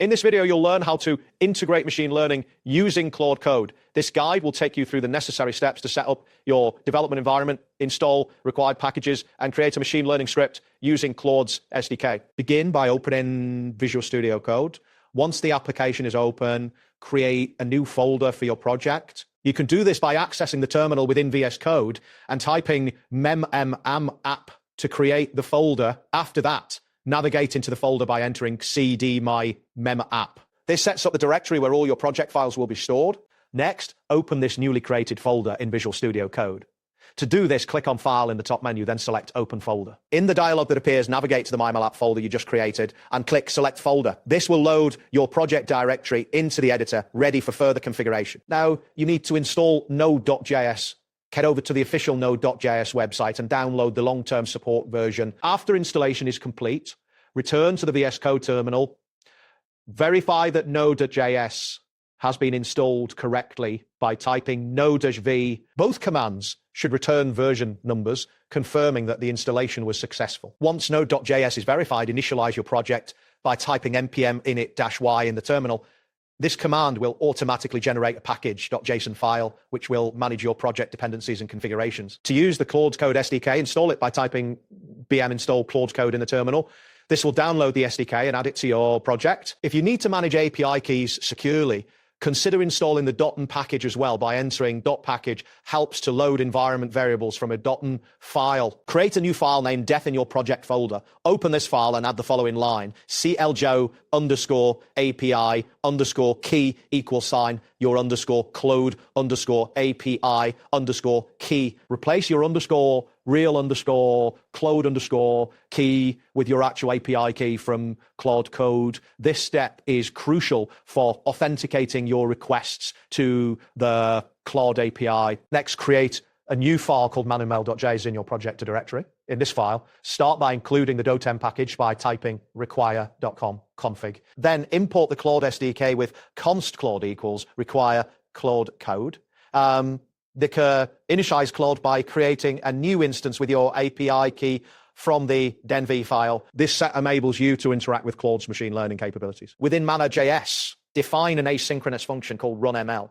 In this video, you'll learn how to integrate machine learning using Claude Code. This guide will take you through the necessary steps to set up your development environment, install required packages, and create a machine learning script using Claude's SDK. Begin by opening Visual Studio Code. Once the application is open, create a new folder for your project. You can do this by accessing the terminal within VS Code and typing memmap to create the folder. After that, navigate into the folder by entering cd my memmap. This sets up the directory where all your project files will be stored. Next, open this newly created folder in Visual Studio Code. To do this, click on File in the top menu, then select Open Folder. In the dialog that appears, navigate to the memmap folder you just created and click Select Folder. This will load your project directory into the editor, ready for further configuration. Now, you need to install Node.js. Head over to the official Node.js website and download the long-term support version. After installation is complete, return to the VS Code terminal, verify that Node.js has been installed correctly by typing node-v. Both commands should return version numbers, confirming that the installation was successful. Once Node.js is verified, initialize your project by typing npm init-y in the terminal. This command will automatically generate a package.json file, which will manage your project dependencies and configurations. To use the Claude Code SDK, install it by typing bm install Claude Code in the terminal. This will download the SDK and add it to your project. If you need to manage API keys securely, consider installing the .env package as well by entering .package helps to load environment variables from a .env file. Create a new file named def in your project folder. Open this file and add the following line: cljo underscore API underscore key equal sign your underscore Claude underscore API underscore key. Replace your underscore real underscore Claude underscore key with your actual API key from Claude Code. This step is crucial for authenticating your requests to the Claude API. Next, create a new file called manumail.js in your project directory. In this file, start by including the .env package by typing require.com config. Then import the Claude SDK with const Claude equals require Claude Code. Initialize Claude by creating a new instance with your API key from the denv file. This set enables you to interact with Claude's machine learning capabilities. Within manner.js, define an asynchronous function called runML.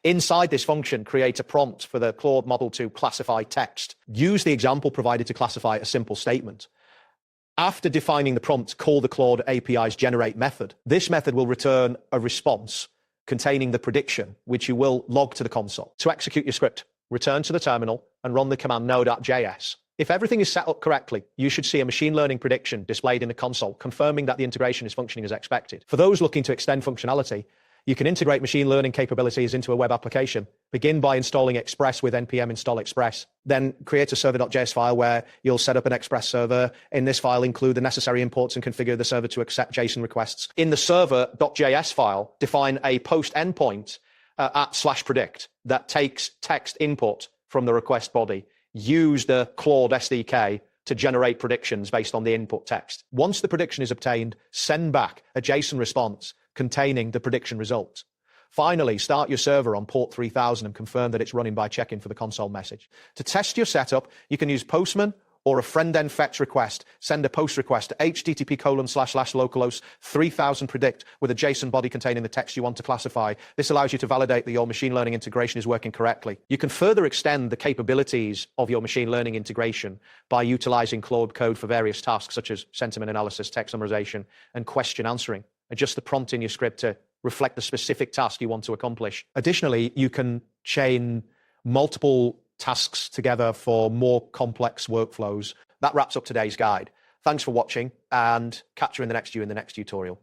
Inside this function, create a prompt for the Claude model to classify text. Use the example provided to classify a simple statement. After defining the prompt, call the Claude API's generate method. This method will return a response containing the prediction, which you will log to the console. To execute your script, return to the terminal and run the command node.js. If everything is set up correctly, you should see a machine learning prediction displayed in the console, confirming that the integration is functioning as expected. For those looking to extend functionality, you can integrate machine learning capabilities into a web application. Begin by installing Express with npm install Express. Then create a server.js file where you'll set up an Express server. In this file, include the necessary imports and configure the server to accept JSON requests. In the server.js file, define a post endpoint at /predict that takes text input from the request body. Use the Claude SDK to generate predictions based on the input text. Once the prediction is obtained, send back a JSON response containing the prediction results. Finally, start your server on port 3000 and confirm that it's running by checking for the console message. To test your setup, you can use Postman or a friend-end fetch request. Send a post request to http://localhost 3000 predict with a JSON body containing the text you want to classify. This allows you to validate that your machine learning integration is working correctly. You can further extend the capabilities of your machine learning integration by utilizing Claude Code for various tasks such as sentiment analysis, text summarization, and question answering. Adjust the prompt in your script to reflect the specific task you want to accomplish. Additionally, you can chain multiple tasks together for more complex workflows. That wraps up today's guide. Thanks for watching and catch you in the next tutorial.